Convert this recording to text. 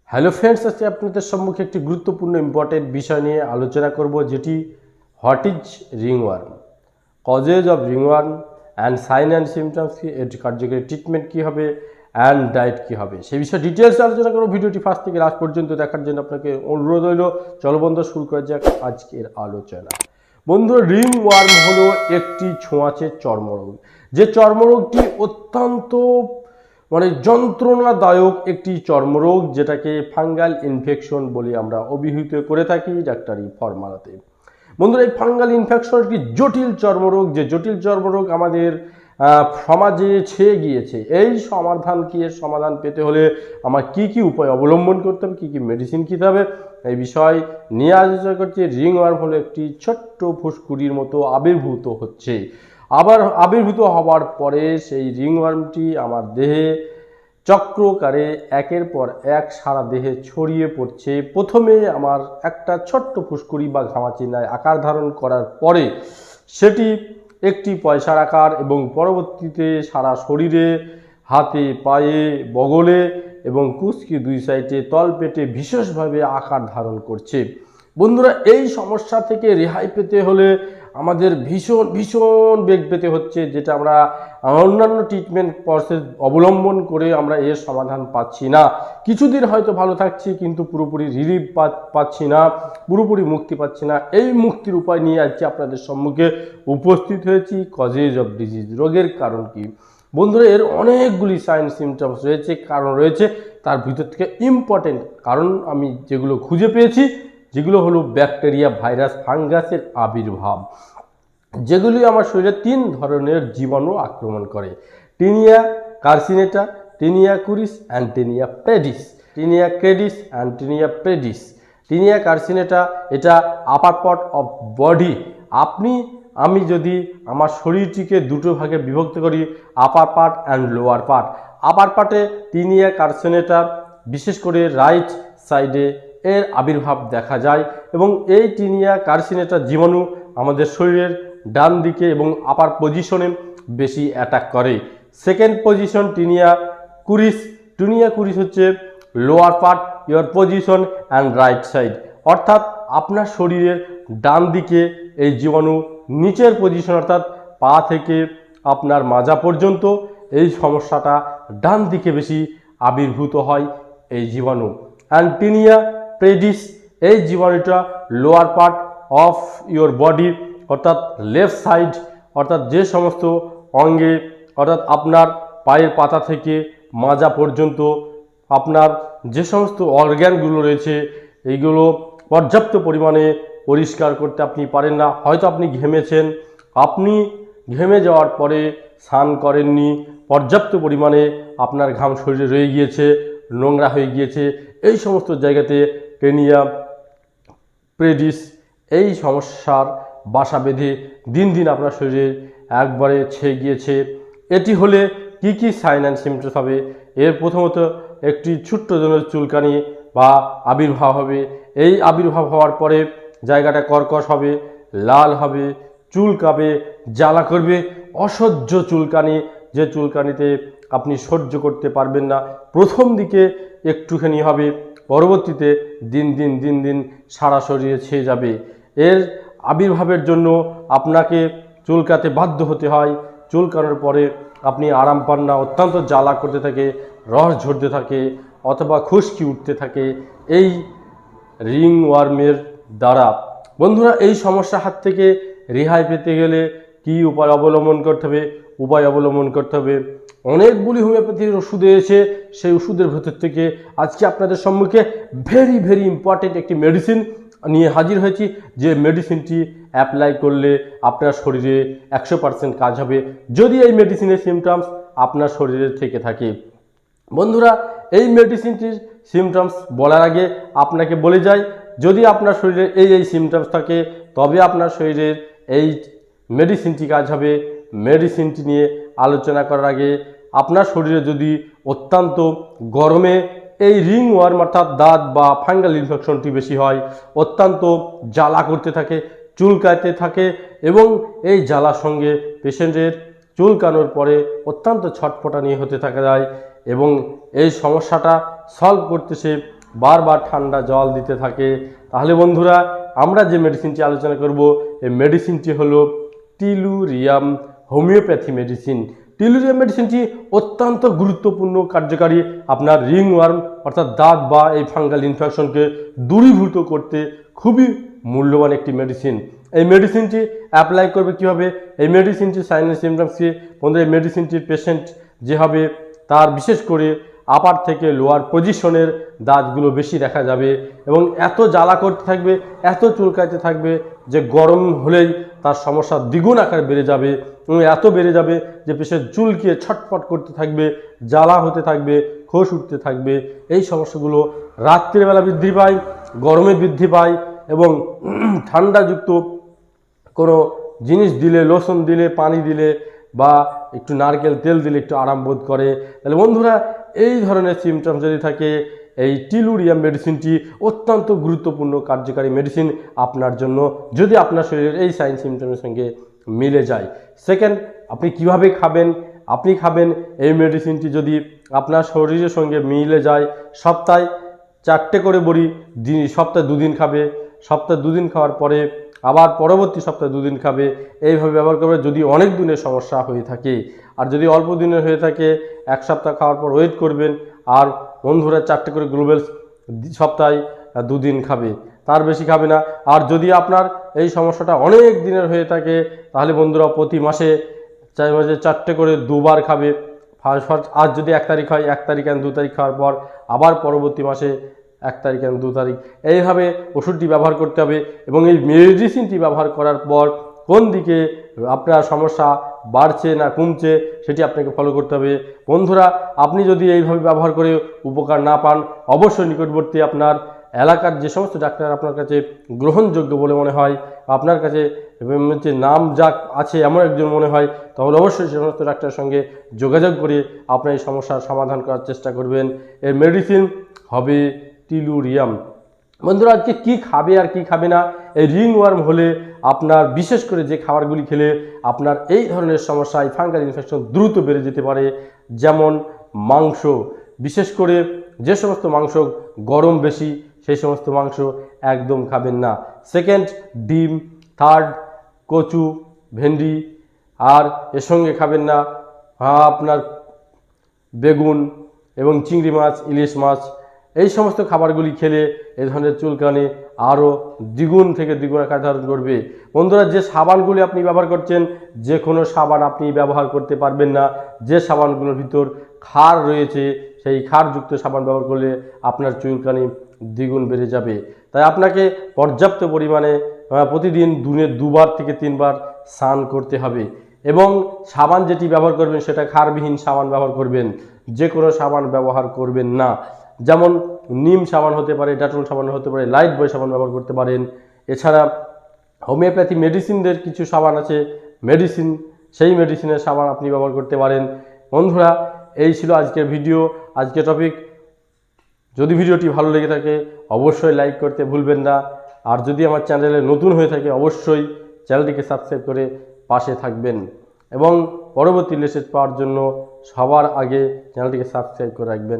Hello friends, আজকে আপনাদের সম্মুখে একটি গুরুত্বপূর্ণ ইম্পর্টেন্ট বিষয় নিয়ে আলোচনা করব, যেটি what is ringworm, causes of ringworm and sign and symptoms কি, এর কার্যকরী ট্রিটমেন্ট কী হবে অ্যান্ড ডায়েট কী হবে, সেই বিষয়ে ডিটেলস আলোচনা করব। ভিডিওটি ফার্স্ট থেকে লাস্ট পর্যন্ত দেখার জন্য আপনাকে অনুরোধ রইল। চলো বন্ধু, শুরু করা যাক আজকের আলোচনা। বন্ধুরা, রিংওয়ার্ম হলো একটি ছোঁয়াচে চর্মরোগ, যে চর্মরোগটি অত্যন্ত যন্ত্রণাদায়ক একটি চর্মরোগ, যেটাকে ফাঙ্গাল ইনফেকশন বলে আমরা অভিহিত করে থাকি ডাক্তারি ফর্মালাতে। বন্ধুরা, এই ফাঙ্গাল ইনফেকশন একটি জটিল চর্মরোগ, যে জটিল চর্মরোগ আমাদের সমাজে ছেয়ে গিয়েছে। এই সমাধান পেতে হলে আমার কি কি উপায় অবলম্বন করতে হবে, কি কি মেডিসিন খেতে হবে, এই বিষয় নিয়ে আলোচনা করছি। রিংওয়ার্ম হলো একটি ছোট্ট ফুসকুড়ির মতো আবির্ভূত হচ্ছে। আবার আবির্ভূত হওয়ার পরে সেই রিংওয়ার্মটি আমার দেহে চক্রকারে একের পর এক সারা দেহে ছড়িয়ে পড়ছে। প্রথমে আমার একটা ছোট্ট ফুসকুড়ি বা ঘামাচিনায় আকার ধারণ করার পরে সেটি একটি পয়সার আকার এবং পরবর্তীতে সারা শরীরে, হাতে, পায়ে, বগলে এবং কুচকি দুই সাইডে তলপেটে বিশেষভাবে আকার ধারণ করছে। বন্ধুরা, এই সমস্যা থেকে রেহাই পেতে হলে আমাদের ভীষণ বেগ পেতে হচ্ছে, যেটা আমরা অন্যান্য ট্রিটমেন্ট প্রসেস অবলম্বন করে আমরা এর সমাধান পাচ্ছি না। কিছুদিন হয়তো ভালো থাকছি, কিন্তু পুরোপুরি রিলিফ পাচ্ছি না, পুরোপুরি মুক্তি পাচ্ছি না। এই মুক্তির উপায় নিয়ে আজকে আপনাদের সম্মুখে উপস্থিত হয়েছি। কজেজ অফ ডিজিজ, রোগের কারণ কি। বন্ধুরা, এর অনেকগুলি সাইন সিমটমস রয়েছে, কারণ রয়েছে। তার ভিতর থেকে ইম্পর্টেন্ট কারণ আমি যেগুলো খুঁজে পেয়েছি, যেগুলো হলো ব্যাকটেরিয়া, ভাইরাস, ফাঙ্গাসের আবির্ভাব, যেগুলি আমার শরীরে 3 ধরনের জীবাণু আক্রমণ করে: tinea circinata, tinea cruris and tinea pedis. Tinea cruris and tinea pedis. Tinea circinata, এটা আপার পার্ট অফ বডি। আমি যদি আমার শরীরটিকে দুটো ভাগে বিভক্ত করি, upper part and lower part. Upper পার্টে টিনিয়া কার্সিনেটা, বিশেষ করে রাইট সাইডে এর আবির্ভাব দেখা যায়, এবং এই টিনিয়া কার্সিনেটা জীবাণু আমাদের শরীরের ডান দিকে এবং আপার পজিশনে বেশি অ্যাটাক করে। Second position tinea cruris. Tinea cruris হচ্ছে lower part, your position and right side, অর্থাৎ আপনার শরীরের ডান দিকে এই জীবাণু নিচের পজিশন, অর্থাৎ পা থেকে আপনার মাজা পর্যন্ত এই সমস্যাটা ডান দিকে বেশি আবির্ভূত হয় এই জীবাণু। অ্যান্ড টিনিয়া পেডিস, এই জীবাণুটা lower part of your body, অর্থাৎ লেফট সাইড, অর্থাৎ যে সমস্ত অঙ্গে, অর্থাৎ আপনার পায়ের পাতা থেকে মাজা পর্যন্ত আপনার যে সমস্ত অর্গ্যানগুলো রয়েছে, এইগুলো পর্যাপ্ত পরিমাণে পরিষ্কার করতে আপনি পারেন না। হয়তো আপনি ঘেমেছেন, আপনি ঘেমে যাওয়ার পরে স্নান করেননি, পর্যাপ্ত পরিমাণে আপনার ঘাম শরীরে রয়ে গিয়েছে, নোংরা হয়ে গিয়েছে। এই সমস্ত জায়গাতে টেনিয়া পেডিস এই সমস্যার বাসা বেঁধে দিন দিন আপনার শরীরে একবারে ছেয়ে গিয়েছে। এটি হলে কি কি সাইন অ্যান্ড সিমটমস হবে? এর প্রথমত একটি ছোট্ট জনের চুলকানি বা আবির্ভাব হবে। এই আবির্ভাব হওয়ার পরে জায়গাটা কর্কশ হবে, লাল হবে, চুলকাবে, জ্বালা করবে, অসহ্য চুলকানি, যে চুলকানিতে আপনি সহ্য করতে পারবেন না। প্রথম দিকে একটুখানি হবে, পরবর্তীতে দিন দিন সারা শরীরে ছেয়ে যাবে। এর আবির্ভাবের জন্য আপনাকে চুলকাতে বাধ্য হতে হয়। চুলকানোর পরে আপনি আরাম পান না, অত্যন্ত জ্বালা করতে থাকে, রস ঝরতে থাকে, অথবা খুশকি উঠতে থাকে এই রিংওয়ার্মের দ্বারা। বন্ধুরা, এই সমস্যার হাত থেকে রেহাই পেতে গেলে কি উপায় অবলম্বন করতে হবে? অনেকগুলি হোমিওপ্যাথির ওষুধ এসে, সেই ওষুধের ভেতর থেকে আজকে আপনাদের সম্মুখে ভেরি ইম্পর্টেন্ট একটি মেডিসিন নিয়ে হাজির হয়েছি, যে মেডিসিনটি অ্যাপ্লাই করলে আপনার শরীরে 100% কাজ হবে, যদি এই মেডিসিনের সিমটমস আপনার শরীরে থেকে থাকে। বন্ধুরা, এই মেডিসিনটির সিমটমস বলার আগে আপনাকে বলে যাই, যদি আপনার শরীরে এই সিমটমস থাকে, তবে আপনার শরীরের এই মেডিসিনটি কাজ হবে। মেডিসিনটি নিয়ে আলোচনা করার আগে, আপনার শরীরে যদি অত্যন্ত গরমে এই রিংওয়ার্ম অর্থাৎ দাঁত বা ফাঙ্গাল ইনফেকশনটি বেশি হয়, অত্যন্ত জ্বালা করতে থাকে, চুলকাতে থাকে, এবং এই জ্বালার সঙ্গে পেশেন্টের চুলকানোর পরে অত্যন্ত ছটফটানি হতে থাকা যায়, এবং এই সমস্যাটা সলভ করতে সে বারবার ঠান্ডা জল দিতে থাকে, তাহলে বন্ধুরা আমরা যে মেডিসিনটি আলোচনা করব এই মেডিসিনটি হলো টিলুরিয়াম হোমিওপ্যাথি মেডিসিন। টিলুরিয়াম মেডিসিনটি অত্যন্ত গুরুত্বপূর্ণ কার্যকারী আপনার রিংওয়ার্ম অর্থাৎ দাঁত বা এই ফাঙ্গাল ইনফেকশনকে দূরীভূত করতে খুবই মূল্যবান একটি মেডিসিন। এই মেডিসিনটি অ্যাপ্লাই করবে কীভাবে? এই মেডিসিনটি সাইন অ্যান্ড সিমটমসকে বন্ধুরা এই মেডিসিনটির পেশেন্ট যে হবে তার বিশেষ করে আপার থেকে লোয়ার পজিশনের দাঁতগুলো বেশি দেখা যাবে এবং এত জ্বালা করতে থাকবে, এত চুলকাইতে থাকবে যে গরম হলেই তার সমস্যা দ্বিগুণ আকারে বেড়ে যাবে এবং এত বেড়ে যাবে যে পেশেন্ট চুলকিয়ে ছটফট করতে থাকবে, জ্বালা হতে থাকবে, খোস উঠতে থাকবে। এই সমস্যাগুলো রাত্রিবেলা বৃদ্ধি পায়, গরমে বৃদ্ধি পায় এবং ঠান্ডাযুক্ত কোনো জিনিস দিলে, লোশন দিলে, পানি দিলে বা একটু নারকেল তেল দিলে একটু আরাম বোধ করে। তাহলে বন্ধুরা এই ধরনের সিমটমস যদি থাকে এই টিলুরিয়াম মেডিসিনটি অত্যন্ত গুরুত্বপূর্ণ কার্যকারী মেডিসিন আপনার জন্য, যদি আপনার শরীরের এই সাইন সিমটমের সঙ্গে মিলে যায়। সেকেন্ড, আপনি কিভাবে খাবেন? আপনি খাবেন এই মেডিসিনটি যদি আপনার শরীরের সঙ্গে মিলে যায়। সপ্তাহে 4টে করে বড়ি সপ্তাহে 2 দিন খাবে, সপ্তাহে 2 দিন খাওয়ার পরে আবার পরবর্তী সপ্তাহে 2 দিন খাবে। এইভাবে ব্যবহার করবে যদি অনেক দিনের সমস্যা হয়ে থাকে। আর যদি অল্প দিনের হয়ে থাকে 1 সপ্তাহ খাওয়ার পর ওয়েট করবেন। আর বন্ধুরা 4টে করে গ্লোবেলস সপ্তাহে 2 দিন খাবে, তার বেশি খাবে না। আর যদি আপনার এই সমস্যাটা অনেক দিনের হয়ে থাকে তাহলে বন্ধুরা প্রতি মাসে 4টে করে 2বার খাবে। আজ যদি 1 তারিখ হয় 1 তারিখ আর 2 তারিখ খাওয়ার পর আবার পরবর্তী মাসে 1 তারিখ আর 2 তারিখ, এইভাবে ওষুধটি ব্যবহার করতে হবে। এবং এই মেডিসিনটি ব্যবহার করার পর কোন দিকে আপনার সমস্যা বাড়ছে না কমছে সেটি আপনাকে ফলো করতে হবে। বন্ধুরা আপনি যদি এইভাবে ব্যবহার করে উপকার না পান, অবশ্যই নিকটবর্তী আপনার এলাকার যে সমস্ত ডাক্তার আপনার কাছে গ্রহণযোগ্য বলে মনে হয়, আপনার কাছে যে নাম যাক আছে এমন একজন মনে হয়, তাহলে অবশ্যই সে সমস্ত ডাক্তারের সঙ্গে যোগাযোগ করে আপনার এই সমস্যার সমাধান করার চেষ্টা করবেন। এর মেডিসিন হবে টিলুরিয়াম। বন্ধুরা আজকে কী খাবে আর কি খাবে না, এই রিংওয়ার্ম হলে আপনার বিশেষ করে যে খাবারগুলি খেলে আপনার এই ধরনের সমস্যা, এই ফাঙ্গাল ইনফেকশন দ্রুত বেড়ে যেতে পারে। যেমন মাংস, বিশেষ করে যে সমস্ত মাংস গরম বেশি সেই সমস্ত মাংস একদম খাবেন না। সেকেন্ড, ডিম। থার্ড, কচু, ভেন্ডি। আর এর সঙ্গে খাবেন না আপনার বেগুন এবং চিংড়ি মাছ, ইলিশ মাছ। এই সমস্ত খাবারগুলি খেলে এই ধরনের চুলকানি আরও দ্বিগুণ থেকে দ্বিগুণ আকার ধারণ করবে। বন্ধুরা যে সাবানগুলি আপনি ব্যবহার করছেন, যে কোনো সাবান আপনি ব্যবহার করতে পারবেন না যে সাবানগুলোর ভিতর ক্ষার রয়েছে। সেই ক্ষারযুক্ত সাবান ব্যবহার করলে আপনার চুলকানি দ্বিগুণ বেড়ে যাবে। তাই আপনাকে পর্যাপ্ত পরিমাণে প্রতিদিন দিনে 2বার থেকে 3বার স্নান করতে হবে। এবং সাবান যেটি ব্যবহার করবেন সেটা ক্ষারবিহীন সাবান ব্যবহার করবেন, যে কোনো সাবান ব্যবহার করবেন না। যেমন নিম সাবান হতে পারে, ডেটল সাবান হতে পারে, লাইট বয় সাবান ব্যবহার করতে পারেন। এছাড়া হোমিওপ্যাথি মেডিসিনদের কিছু সাবান আছে মেডিসিন, সেই মেডিসিনের সাবান আপনি ব্যবহার করতে পারেন। বন্ধুরা এই ছিল আজকের ভিডিও, আজকের টপিক। যদি ভিডিওটি ভালো লেগে থাকে অবশ্যই লাইক করতে ভুলবেন না। আর যদি আমার চ্যানেলে নতুন হয়ে থাকে অবশ্যই চ্যানেলটিকে সাবস্ক্রাইব করে পাশে থাকবেন এবং পরবর্তী মেসেজ পাওয়ার জন্য সবার আগে চ্যানেলটিকে সাবস্ক্রাইব করে রাখবেন।